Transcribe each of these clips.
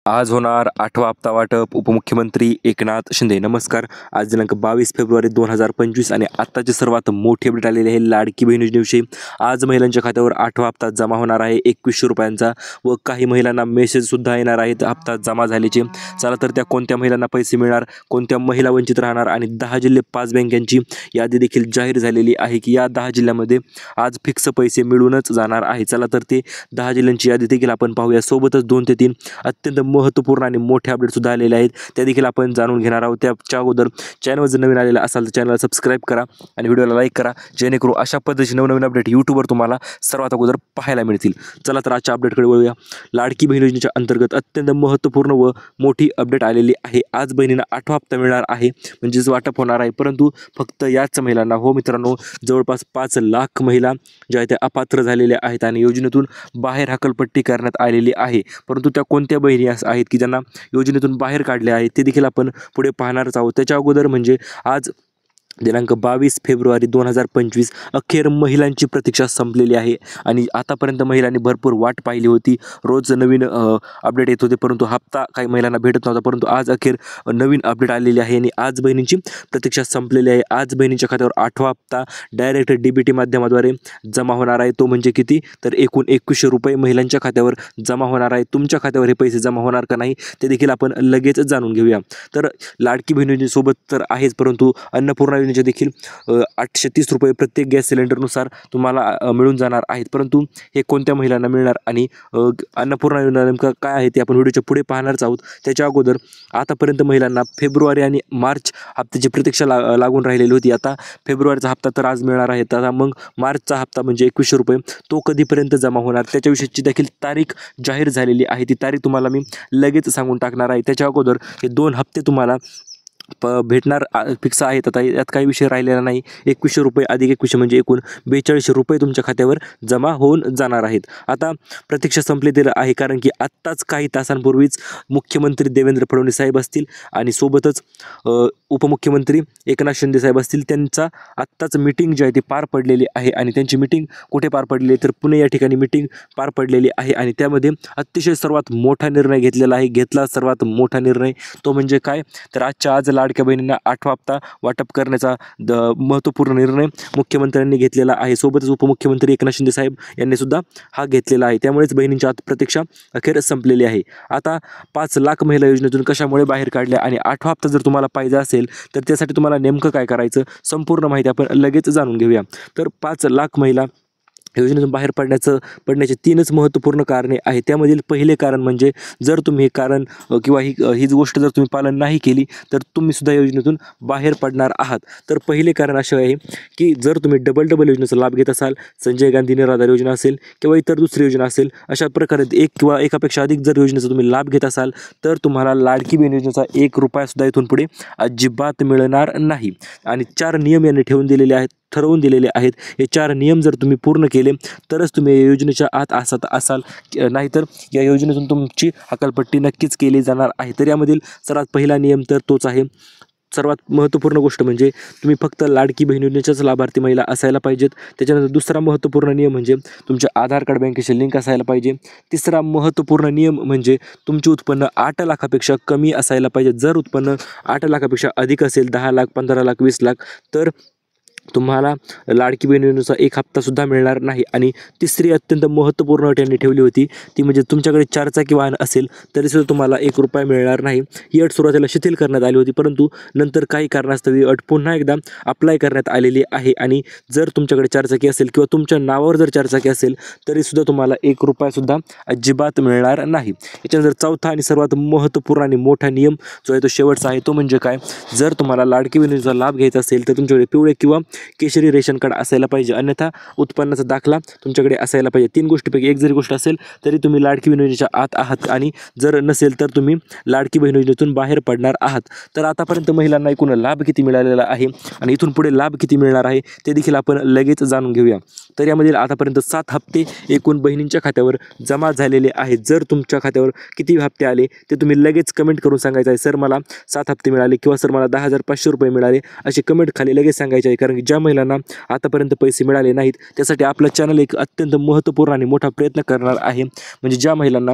आज होणार 8वा हप्ता वाटप उपमुख्यमंत्री एकनाथ शिंदे। नमस्कार। आज दिनांक 22 फेब्रुवारी 2025 आणि आत्ताची सर्वात मोठी अपडेट आलेली आहे लाडकी बहीण योजनेविषयी। आज महिलांच्या खात्यावर 8वा हप्ता जमा होणार आहे 2100 रुपयांचा व काही महिलांना मेसेज सुद्धा येणार आहेत हप्ता जमा झाल्याचे। चला तर त्या कोणत्या महिलांना पैसे मिळणार, कोणत्या महिला वंचित राहणार आणि 10 जिल्हे 5 बँकांची यादी देखील जाहीर झालेली आहे की या 10 जिल्ह्यामध्ये आज फिक्स पैसे मिळूनच जाणार आहे। चला तर ते 10 जिल्ह्यांची यादी देखील आपण पाहूया। सोबतच 2 ते 3 अत्यंत महत्त्वपूर्ण आणि मोठे अपडेट सुद्धा आलेले आहेत, त्या देखील आपण जाणून घेणार आहोत। त्याच्या अगोदर चॅनलवर जर नवीन आलेला असाल तर चॅनलला सबस्क्राईब करा आणि व्हिडिओला लाईक करा, जेणेकरून अशा पद्धतीचे नवनवीन अपडेट यूट्यूबवर तुम्हाला सर्वात अगोदर पाहायला मिळतील। चला तर आजच्या अपडेटकडे वळूया। लाडकी बहीण योजनेच्या अंतर्गत अत्यंत महत्त्वपूर्ण व मोठी अपडेट आलेली आहे। आज बहिणींना 8वा हप्ता मिळणार आहे, म्हणजेच वाटप होणार आहे, परंतु फक्त याच महिलांना। हो मित्रांनो, जवळपास 5 लाख महिला ज्या आहेत त्या अपात्र झालेल्या आहेत आणि योजनेतून बाहेर हकलपट्टी करण्यात आलेली आहे। परंतु त्या कोणत्या बहिणी आहेत की ज्यांना योजनेतून बाहेर काढले आहे ते देखील आपण पुढे पाहणारच आहोत। त्याच्या अगोदर म्हणजे आज दिनांक 22 फेब्रुवारी 2025 अखेर महिलांची प्रतीक्षा संपलेली आहे आणि आतापर्यंत महिलांनी भरपूर वाट पाहिली होती। रोज नवीन अपडेट येत होते, परंतु हप्ता काही महिलांना भेटत नव्हता, परंतु आज अखेर नवीन अपडेट आलेली आहे आणि आज बहिणींची प्रतीक्षा संपलेली आहे। आज बहिणींच्या खात्यावर 8वा हप्ता डायरेक्ट DBT माध्यमाद्वारे जमा होणार आहे। तो म्हणजे किती, तर एकूण 2100 रुपये महिलांच्या खात्यावर जमा होणार आहे। तुमच्या खात्यावर हे पैसे जमा होणार का नाही ते देखील आपण लगेच जाणून घेऊया। तर लाडकी बहीण योजनेसोबत तर आहेच, परंतु अन्नपूर्णा देखील 830 रुपये प्रत्येक गॅस सिलेंडरनुसार तुम्हाला मिळून जाणार आहेत। परंतु हे कोणत्या महिलांना मिळणार आणि अन्नपूर्णा योजना नेमकं काय आहे ते आपण व्हिडिओच्या पुढे पाहणारच आहोत। त्याच्या अगोदर आतापर्यंत महिलांना फेब्रुवारी आणि मार्च हप्त्याची प्रतीक्षा लागून राहिलेली होती। आता फेब्रुवारीचा हप्ता तर आज मिळणार आहे, आता मग मार्चचा हप्ता म्हणजे 2100 रुपये तो कधीपर्यंत जमा होणार त्याच्याविषयीची देखील तारीख जाहीर झालेली आहे। ती तारीख तुम्हाला मी लगेच सांगून टाकणार आहे। त्याच्या अगोदर हे 2 हप्ते तुम्हाला भेटणार फिक्स आहेत। आता यात काही विषय राहिलेला नाही। 2100 रुपये अधिक 2100 म्हणजे एकूण 4200 रुपये तुमच्या खात्यावर जमा होऊन जाणार आहेत। आता प्रतीक्षा संपलेली आहे, कारण की आत्ताच काही तासांपूर्वीच मुख्यमंत्री देवेंद्र फडणवीस साहेब असतील आणि सोबतच उपमुख्यमंत्री एकनाथ शिंदे साहेब असतील, त्यांचा आत्ताच मीटिंग जी आहे ती पार पडलेली आहे आणि त्यांची मीटिंग कुठे पार पडलेली आहे तर पुणे या ठिकाणी मीटिंग पार पडलेली आहे आणि त्यामध्ये अतिशय सर्वात मोठा निर्णय घेतलेला आहे। सर्वात मोठा निर्णय तो म्हणजे काय, तर आजच्या आज लाडक्या बहिणींना 8वा हप्ता वाटप करण्याचा महत्त्वपूर्ण निर्णय मुख्यमंत्र्यांनी घेतलेला आहे। सोबतच उपमुख्यमंत्री एकनाथ शिंदे साहेब यांनी सुद्धा हा घेतलेला आहे। त्यामुळेच बहिणींची प्रतीक्षा अखेर संपलेली आहे। आता 5 लाख महिला योजनेतून कशामुळे बाहेर काढल्या आणि 8वा हप्ता जर तुम्हाला पाहिजे असेल तर त्यासाठी तुम्हाला नेमकं काय करायचं, संपूर्ण माहिती आपण लगेच जाणून घेऊया। तर 5 लाख महिला योजनेतून बाहेर पडण्याचे 3च महत्त्वपूर्ण कारणे आहेत। त्यामधील पहिले कारण म्हणजे जर तुम्ही हे कारण किंवा हीच गोष्ट जर तुम्ही पालन नाही केली तर तुम्ही सुद्धा योजनेतून बाहेर पडणार आहात। तर पहिले कारण असे आहे की जर तुम्ही डबल योजनेचा लाभ घेत असाल, संजय गांधी निराधार योजना असेल किंवा इतर दुसरी योजना असेल, अशा प्रकारे एक किंवा एकापेक्षा अधिक जर योजनेचा तुम्ही लाभ घेत असाल तर तुम्हाला लाडकी बहीण योजनेचा 1 रुपया सुद्धा इथून पुढे अजिबात मिळणार नाही। आणि 4 नियम यांनी ठरवून दिलेले आहेत। हे 4 नियम जर तुम्ही पूर्ण केले तरच तुम्ही या योजनेच्या आत असाल, नाहीतर या योजनेतून तुमची हकालपट्टी नक्कीच केली जाणार आहे। तर यामधील सर्वात पहिला नियम तर तोच आहे। सर्वात महत्त्वपूर्ण गोष्ट म्हणजे तुम्ही फक्त लाडकी बहीण योजनेच्याच लाभार्थी महिला असायला पाहिजेत। त्याच्यानंतर दुसरा महत्त्वपूर्ण नियम म्हणजे तुमचे आधार कार्ड बँकेशी लिंक असायला पाहिजे। तिसरा महत्त्वपूर्ण नियम म्हणजे तुमचे उत्पन्न 8 लाखापेक्षा कमी असायला पाहिजे। जर उत्पन्न 8 लाखापेक्षा अधिक असेल, 10 लाख, 15 लाख, 20 लाख, तर तुम्हाला लाडकी बहीण योजनेचा 1 हप्ता सुद्धा मिळणार नाही। आणि तिसरी अत्यंत महत्त्वपूर्ण अट यांनी ठेवली होती ती म्हणजे तुमच्याकडे 4 चाकी वाहन असेल तरीसुद्धा तुम्हाला 1 रुपया मिळणार नाही। ही अट सुरुवातीला शिथिल करण्यात आली होती, परंतु नंतर काही कारणास्तव ही अट पुन्हा एकदा अप्लाय करण्यात आलेली आहे आणि जर तुमच्याकडे 4 चाकी असेल किंवा तुमच्या नावावर जर 4 चाकी असेल तरीसुद्धा तुम्हाला 1 रुपया सुद्धा अजिबात मिळणार नाही। याच्यानंतर चौथा आणि सर्वात महत्त्वपूर्ण आणि मोठा नियम जो आहे तो शेवटचा आहे, तो म्हणजे काय, जर तुम्हाला लाडकी बहीण योजनेचा लाभ घ्यायचा असेल तर तुमच्याकडे पिवळे किंवा केशरी रेशन कार्ड असायला पाहिजे, अन्यथा उत्पन्नाचा दाखला तुमच्याकडे असायला पाहिजे। 3 गोष्टीपैकी एक जरी गोष्ट असेल तरी तुम्ही लाडकी बहीण योजनेच्या आत आहात आणि जर नसेल तर तुम्ही लाडकी बहीण योजनेतून बाहेर पडणार आहात। तर आतापर्यंत महिलांना एकूण लाभ किती मिळालेला आहे आणि इथून पुढे लाभ किती मिळणार आहे ते देखील आपण लगेच जाणून घेऊया। तर यामधील आतापर्यंत 7 हप्ते एकूण बहिणींच्या खात्यावर जमा झालेले आहेत। जर तुमच्या खात्यावर किती हप्ते आले ते तुम्ही लगेच कमेंट करून सांगायचं आहे, सर मला 7 हप्ते मिळाले किंवा सर मला 10,500 रुपये मिळाले, अशी कमेंट खाली लगेच सांगायचे आहे। कारण की ज्या महिलांना आतापर्यंत पैसे मिळाले नाहीत त्यासाठी आपलं चॅनल एक अत्यंत महत्त्वपूर्ण आणि मोठा प्रयत्न करणार आहे। म्हणजे ज्या महिलांना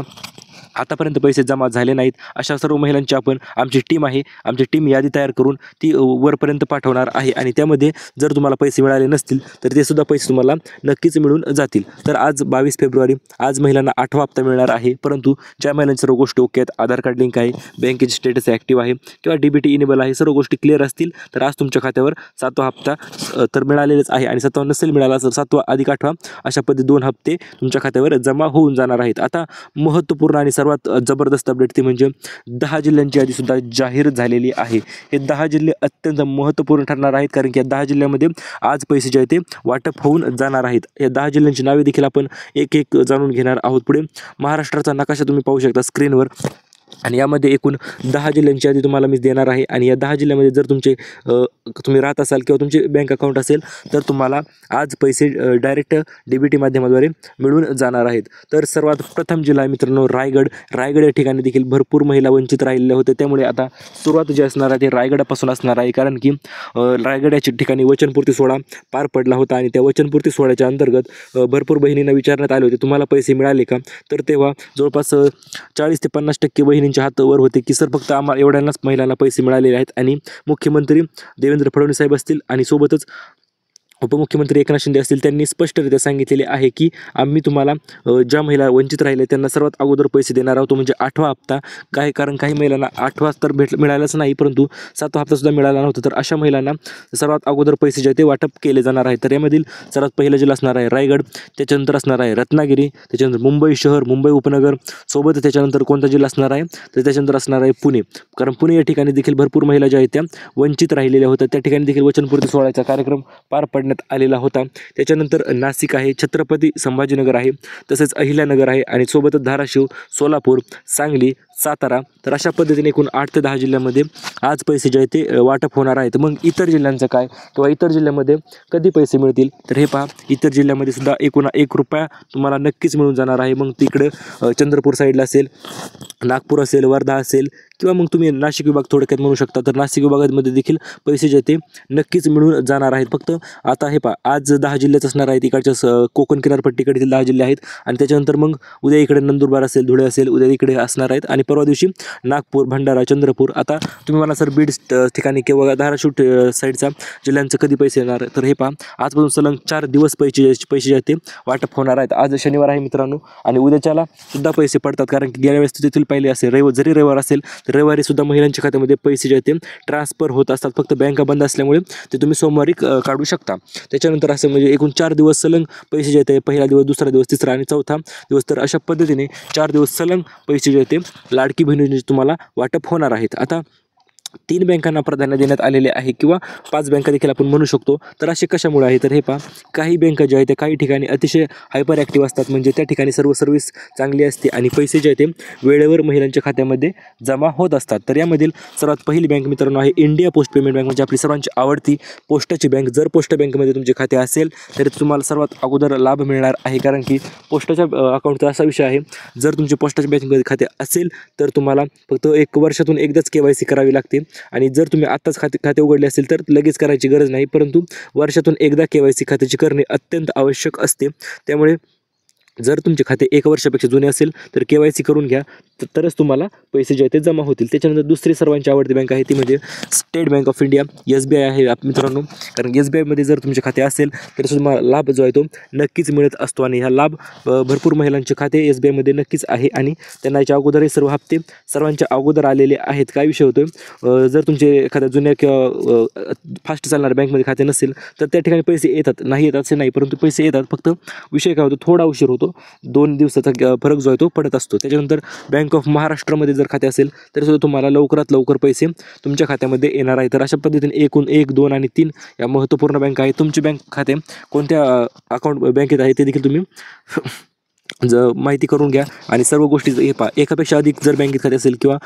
आतापर्यंत पैसे जमा झाले नाहीत अशा सर्व महिलांची आपण आमची टीम आहे, आमची टीम यादी तयार करून ती वरपर्यंत पाठवणार आहे आणि त्यामध्ये जर तुम्हाला पैसे मिळाले नसतील तर ते सुद्धा पैसे तुम्हाला नक्कीच मिळून जातील. तर आज 22 फेब्रुवारी, आज महिलांना 8वा हप्ता मिळणार आहे. परंतु ज्या महिलांच्या सर्व गोष्टी ओके आहेत, आधार कार्ड लिंक आहे, बँकेचे स्टेटस ॲक्टिव्ह आहे किंवा DBT इनेबल आहे, सर्व गोष्टी क्लिअर असतील तर आज तुमच्या खात्यावर 7वा हप्ता तर मिळालेलाच आहे आणि 7वा नसेल मिळाला तर 7वा अधिक 8वा अशा पद्धती 2 हप्ते तुमच्या खात्यावर जमा होऊन जाणार आहेत. आता महत्त्वपूर्ण आणि सर्वात जबरदस्त अपडेट ती म्हणजे 10 जिल्ह्यांची यादी सुद्धा जाहीर झालेली आहे. हे 10 जिल्हे अत्यंत महत्त्वपूर्ण ठरणार आहेत कारण की या 10 जिल्ह्यामध्ये आज पैसे जे आहे ते वाटप होऊन जाणार आहेत. या 10 जिल्ह्यांची नावे देखील आपण एक एक जाणून घेणार आहोत. पुढे महाराष्ट्राचा नकाशा तुम्ही पाहू शकता स्क्रीनवर आणि यामध्ये एकूण 10 जिल्ह्यांची यादी तुम्हाला मी देणार आहे आणि या 10 जिल्ह्यामध्ये जर तुम्ही राहत असाल किंवा तुमचे बँक अकाउंट असेल तर तुम्हाला आज पैसे डायरेक्ट DBT माध्यमाद्वारे मिळून जाणार आहेत. तर सर्वात प्रथम जिल्हा आहे मित्रांनो रायगड. रायगड या ठिकाणी देखील भरपूर महिला वंचित राहिलेल्या होत्या, त्यामुळे आता सुरुवात जी असणार आहे ते रायगडापासून असणार आहे कारण की रायगड या ठिकाणी वचनपूर्ती सोहळा पार पडला होता आणि त्या वचनपूर्ती सोहळ्याच्या अंतर्गत भरपूर बहिणींना विचारण्यात आले होते तुम्हाला पैसे मिळाले का, तर तेव्हा जवळपास 40 ते 50% बहिणींच्या हात वर होते की सर फक्त आम्हाला एवढ्यांनाच महिलांना पैसे मिळालेले आहेत. आणि मुख्यमंत्री देवेंद्र फडणवीस साहेब असतील आणि सोबतच उपमुख्यमंत्री एकनाथ शिंदे असतील त्यांनी स्पष्टरित्या सांगितलेले आहे की आम्ही तुम्हाला ज्या महिला वंचित राहिले त्यांना सर्वात अगोदर पैसे देणार आहोत, म्हणजे 8वा हप्ता. कारण काही महिलांना 8वा तर मिळालाच नाही परंतु 7वा हप्तासुद्धा मिळाला नव्हता, तर अशा महिलांना सर्वात अगोदर पैसे जे ते वाटप केले जाणार आहे. तर यामधील सर्वात पहिला जिल्हा असणार आहे रायगड, त्याच्यानंतर असणार आहे रत्नागिरी, त्याच्यानंतर मुंबई शहर, मुंबई उपनगर, सोबत त्याच्यानंतर कोणता जिल्हा असणार आहे तर त्याच्यानंतर असणार आहे पुणे. कारण पुणे या ठिकाणी देखील भरपूर महिला ज्या आहेत त्या वंचित राहिलेल्या होत्या, त्या ठिकाणी देखील वचनपूर्ती सोहळ्याचा कार्यक्रम पार पडण्यात आलेला होता. त्याच्यानंतर नाशिक आहे, छत्रपती संभाजीनगर आहे, तसेच अहिल्यानगर आहे आणि सोबतच धाराशिव, सोलापूर, सांगली, सातारा. तर अशा पद्धतीने एकूण 8 ते 10 जिल्ह्यामध्ये आज पैसे जे आहे ते वाटप होणार आहेत. मग इतर जिल्ह्यांचं काय किंवा इतर जिल्ह्यामध्ये कधी पैसे मिळतील तर हे पहा, इतर जिल्ह्यामध्ये सुद्धा एकूण 1 रुपया तुम्हाला नक्कीच मिळून जाणार आहे. मग तिकडं चंद्रपूर साईडला असेल, नागपूर असेल, वर्धा असेल किंवा मग तुम्ही नाशिक विभाग थोडक्यात म्हणू शकता, तर नाशिक विभागामध्ये देखील पैसे जे ते नक्कीच मिळून जाणार आहेत. फक्त आता हे पहा, आज 10 जिल्ह्याच असणार आहेत, इकडच्या कोकण किनारपट्टीकडील 10 जिल्हे आहेत आणि त्याच्यानंतर मग उद्या इकडे नंदुरबार असेल, धुळे असेल, उद्या इकडे असणार आहेत आणि परवा दिवशी नागपूर, भंडारा, चंद्रपूर. आता तुम्ही मला सर बीड ठिकाणी किंवा धाराशिव साईडचा जिल्ह्यांचं कधी पैसे येणार, तर हे पहा आजपासून सलग 4 दिवस पैसे जे आहेत ते वाटप होणार आहेत. आज शनिवार आहे मित्रांनो आणि उद्याच्याला सुद्धा पैसे पडतात कारण की गेल्या वेळेस तिथून पहिले असेल जरी रविवार असेल तर रविवारी सुद्धा महिलांच्या खात्यामध्ये पैसे जे आहेत ते ट्रान्सफर होत असतात. फक्त बँका बंद असल्यामुळे ते तुम्ही सोमवारी काढू शकता. त्याच्यानंतर असं म्हणजे एकूण 4 दिवस सलग पैसे जे आहेत ते पहिला दिवस, दुसरा दिवस, तिसरा आणि चौथा दिवस, तर अशा पद्धतीने 4 दिवस सलग पैसे जे आहेत ते लाडकी बहिणींचे तुम्हाला वाटप होणार आहेत. आता 3 बँकांना प्राधान्य देण्यात आलेले आहे किंवा 5 बँका देखील आपण म्हणू शकतो. तर असे कशामुळे आहे तर हे पहा, काही बँका ज्या आहेत त्या काही ठिकाणी अतिशय हायपर ॲक्टिव्ह असतात, म्हणजे त्या ठिकाणी सर्व सर्व्हिस चांगली असते आणि पैसे जे आहेत ते वेळेवर महिलांच्या खात्यामध्ये जमा होत असतात. तर यामधील सर्वात पहिली बँक मित्रांनो आहे इंडिया पोस्ट पेमेंट बँक, म्हणजे आपली सर्वांची आवडती पोस्टाची बँक. जर पोस्ट बँकेमध्ये तुमचे खाते असेल तर तुम्हाला सर्वात अगोदर लाभ मिळणार आहे कारण की पोस्टाच्या अकाउंटचा असा विषय आहे, जर तुमचे पोस्टाच्या बँकेमध्ये खाते असेल तर तुम्हाला फक्त 1 वर्षातून एकदाच KYC करावी लागते आणि जर तुम्ही आत्ताच खाते उघडले असेल तर लगेच करायची गरज नाही, परंतु वर्षातून एकदा KYC खात्याची करणे अत्यंत आवश्यक असते. त्यामुळे जर तुमचे खाते 1 वर्षापेक्षा जुने असेल तर KYC करून घ्या, तरच तुम्हाला पैसे जे आहेत ते जमा होतील. त्याच्यानंतर दुसरी सर्वांची आवडती बँक आहे ती म्हणजे state bank of India, SBI आहे मित्रांनो. कारण SBIमध्ये जर तुमचे खाते असेल तर तुम्हाला लाभ जो आहे तो नक्कीच मिळत असतो आणि हा लाभ भरपूर महिलांचे खाते SBIमध्ये नक्कीच आहे आणि त्यांना याच्या अगोदरही सर्व हप्ते सर्वांच्या अगोदर आलेले आहेत. काय विषय होतो, जर तुमचे एखाद्या जुन्या किंवा फास्ट चालणाऱ्या बँकमध्ये खाते नसेल तर त्या ठिकाणी पैसे येतात, नाही येतात असे नाही, परंतु पैसे येतात. फक्त विषय काय होतो, थोडा उशीर होतो, 2 दिवसाचा फरक जो आहे तो पडत असतो. त्याच्यानंतर बँक ऑफ महाराष्ट्रामध्ये जर खाते असेल तर सुद्धा तुम्हाला लवकरात लवकर पैसे तुमच्या खात्यामध्ये येणार आहे. तर अशा पद्धतीने एकूण 1, 2 आणि 3 या महत्त्वपूर्ण बँका आहेत. तुमचे बँक खाते कोणत्या अकाउंट बँकेत आहे ते देखील तुम्ही माहिती करून घ्या आणि सर्व गोष्टी हे पहा, एकापेक्षा अधिक जर बँकेत खाते असेल किंवा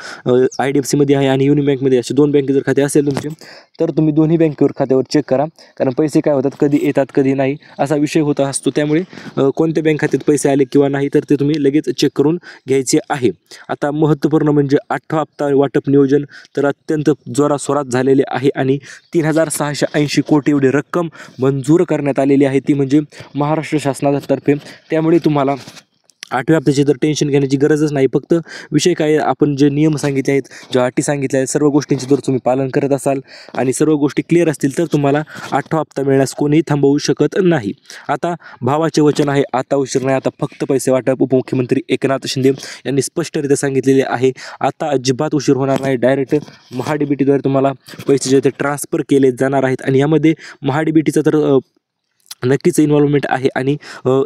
IDFCमध्ये आहे आणि युनियन बँकमध्ये असे 2 बँकेत जर खाते असेल तुमचे तर तुम्ही दोन्ही बँकेवर खात्यावर चेक करा, कारण पैसे काय होतात, कधी येतात कधी नाही असा विषय होत असतो. त्यामुळे कोणत्या बँक खात्यात पैसे आले किंवा नाही तर ते तुम्ही लगेच चेक करून घ्यायचे आहे. आता महत्त्वपूर्ण म्हणजे 8वा हप्ता वाटप नियोजन तर अत्यंत जोराशोरात झालेले आहे आणि 3680 कोटी एवढी रक्कम मंजूर करण्यात आलेली आहे, ती म्हणजे महाराष्ट्र शासनातर्फे. त्यामुळे तुम्हाला 8व्या हप्त्याची तर टेन्शन घेण्याची गरजच नाही. फक्त विषय काय आहे, आपण जे नियम सांगितले आहेत, ज्या अटी सांगितल्या आहेत, सर्व गोष्टींचे जर तुम्ही पालन करत असाल आणि सर्व गोष्टी क्लिअर असतील तर तुम्हाला 8वा हप्ता मिळण्यास कोणीही थांबवू शकत नाही. आता भावाचे वचन आहे, आता उशीर नाही, आता फक्त पैसे वाटप. उपमुख्यमंत्री एकनाथ शिंदे यांनी स्पष्टरित्या सांगितलेले आहे, आता अजिबात उशीर होणार नाही. डायरेक्ट महाडीबीटीद्वारे तुम्हाला पैसे जे ते ट्रान्सफर केले जाणार आहेत आणि यामध्ये महाडीबीटीचा तर नक्कीच इन्व्हॉल्वमेंट आहे आणि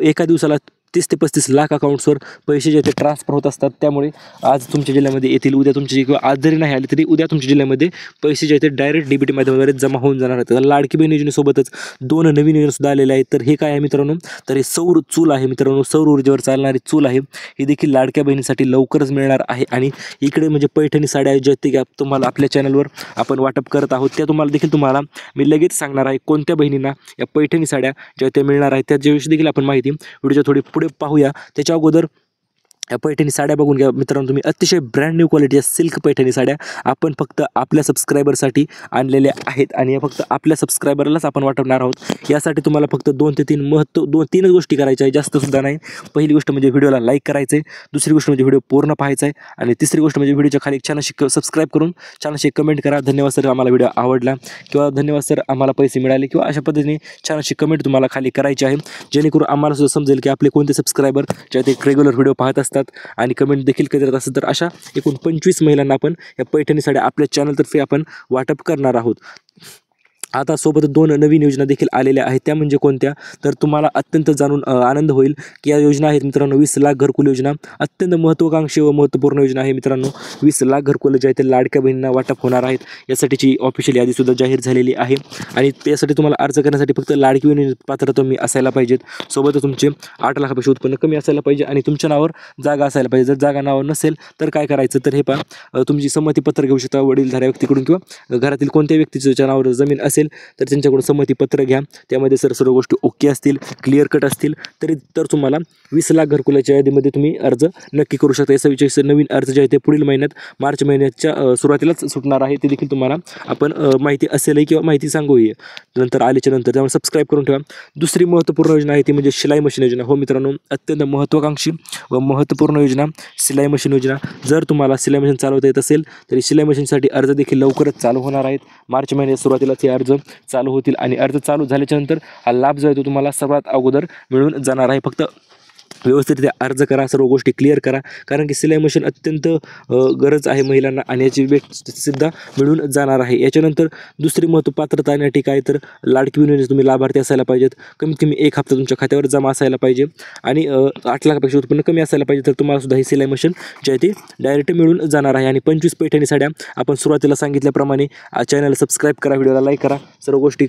एका दिवसाला 30 ते 35 लाख अकाउंट्सवर पैसे जे ते ट्रान्सफर होत असतात. त्यामुळे आज तुमच्या जिल्ह्यामध्ये येतील, उद्या तुमचे किंवा आज जरी नाही आले तरी उद्या तुमच्या जिल्ह्यामध्ये पैसे जे ते डायरेक्ट डीबीटी माध्यमाद्वारे जमा होऊन जाणार आहेत. लाडकी बहीण योजनेसोबतच 2 नवीन योजना सुद्धा आलेल्या आहेत. तर हे काय आहे मित्रांनो, तर हे सौर चूल आहे मित्रांनो, सौर ऊर्जेवर चालणारी चूल आहे. ही देखील लाडक्या बहिणीसाठी लवकरच मिळणार आहे. आणि इकडे म्हणजे पैठणी साड्या ज्या ते तुम्हाला आपल्या चॅनलवर आपण वाटप करत आहोत, त्या तुम्हाला मी लगेच सांगणार आहे कोणत्या बहिणींना या पैठणी साड्या ज्या त्या मिळणार आहेत, त्याच्याविषयी देखील आपण माहिती व्हिडिओच्या थोडी पुढे पाहूया. त्याच्या अगोदर या पैठणी साड्या बघून घ्या मित्रांनो तुम्ही. अतिशय ब्रँड न्यू क्वालिटीच्या सिल्क पैठणी साड्या आपण फक्त आपल्या सबस्क्रायबरसाठी आणलेल्या आहेत आणि या फक्त आपल्या सबस्क्रायबरलाच आपण वाटवणार आहोत. यासाठी तुम्हाला फक्त 2 ते 3 गोष्टी करायच्या आहे, जास्त सुद्धा नाही. पहिली गोष्ट म्हणजे व्हिडिओला लाईक करायचं आहे, दुसरी गोष्ट म्हणजे व्हिडिओ पूर्ण पाहायचा आहे आणि तिसरी गोष्ट म्हणजे व्हिडिओच्या खाली छान अशी सबस्क्राईब करून छान अशी कमेंट करा, धन्यवाद सर आम्हाला व्हिडिओ आवडला किंवा धन्यवाद सर आम्हाला पैसे मिळाले किंवा अशा पद्धतीने छान अशी कमेंट तुम्हाला खाली करायची आहे, जेणेकरून आम्हाला सुद्धा समजेल की आपले कोणते सबस्क्रायबर जे ते रेग्युलर व्हिडिओ पाहत असतात आणि कमेंट देखील करत असतात. तर अशा एकूण 25 महिलांना आपण या पैठणी साड्या आपल्या चॅनलतर्फे आपण वाटप करणार आहोत. आता सोबत 2 नवीन योजना देखील आलेल्या आहेत. त्या म्हणजे कोणत्या, तर तुम्हाला अत्यंत जाणून आनंद होईल की या योजना आहेत मित्रांनो. 20 लाख घरकुल योजना अत्यंत महत्त्वाकांक्षी व महत्त्वपूर्ण योजना आहे मित्रांनो. 20 लाख घरकुल जे आहे ते लाडक्या बहिणींना वाटप होणार आहेत. यासाठीची ऑफिशियल यादीसुद्धा जाहीर झालेली आहे आणि त्यासाठी तुम्हाला अर्ज करण्यासाठी फक्त लाडकी बहीण पात्र तुम्ही असायला पाहिजेत. सोबत तुमचे 8 लाखापेक्षा उत्पन्न कमी असायला पाहिजे आणि तुमच्या नावावर जागा असायला पाहिजे. जर जागा नावावर नसेल तर काय करायचं, तर हे पहा तुमची संमतीपत्र घेऊ शकता वडीलधाऱ्या व्यक्तीकडून किंवा घरातील कोणत्या व्यक्तीच्या नावावर जमीन असेल तर त्यांच्याकडून संमतीपत्र घ्या. त्यामध्ये सर्व गोष्टी ओके असतील, क्लिअर कट असतील तर तुम्हाला 20 लाख घरकुलाच्या यादीमध्ये तुम्ही अर्ज नक्की करू शकता. याचा नवीन अर्ज जे आहे ते पुढील महिन्यात मार्च महिन्याच्या सुरुवातीलाच सुटणार आहे. ते देखील तुम्हाला आपण माहिती असेलही किंवा माहिती सांगूही नंतर आल्याच्या नंतर, त्यामुळे सबस्क्राईब करून ठेवा. दुसरी महत्त्वपूर्ण योजना आहे ती म्हणजे शिलाई मशीन योजना. हो मित्रांनो, अत्यंत महत्त्वाकांक्षी व महत्त्वपूर्ण योजना शिलाई मशीन योजना. जर तुम्हाला शिलाई मशीन चालवता येत असेल तरी शिलाई मशीनसाठी अर्ज देखील लवकरच चालू होणार आहेत. मार्च महिन्याच्या सुरुवातीलाच हे अर्ज चालू होतील आणि अर्ज चालू झाल्याच्या नंतर हा लाभ जो आहे तो तुम्हाला सर्वात अगोदर मिळून जाणार आहे. फक्त व्यवस्थितरित्या अर्ज करा, सर्व गोष्टी क्लिअर करा, कारण की सिलाई मशीन अत्यंत गरज आहे महिलांना आणि याची सुद्धा मिळून जाणार आहे. याच्यानंतर दुसरी पात्रता आणि अटी काय, तर लाडकी बहीण योजनेचे तुम्ही लाभार्थी असायला पाहिजेत, कमीत कमी 1 हप्ता तुमच्या खात्यावर जमा असायला पाहिजे आणि 8 लाखापेक्षा उत्पन्न कमी असायला पाहिजे. तर तुम्हाला सुद्धा ही सिलाई मशीन जे आहे ते डायरेक्ट मिळून जाणार आहे. आणि 25 पैठणी साड्या आपण सुरुवातीला सांगितल्याप्रमाणे चॅनल सबस्क्राईब करा, व्हिडिओला लाईक करा, सर्व गोष्टी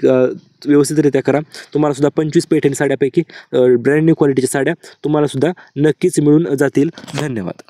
व्यवस्थितरित्या करा. तुम्हाला सुद्धा 25 पैठणी साड्यापैकी ब्रँड न्यू क्वालिटीच्या साड्या तुम्हाला सुद्धा नक्कीच मिळून जातील. धन्यवाद.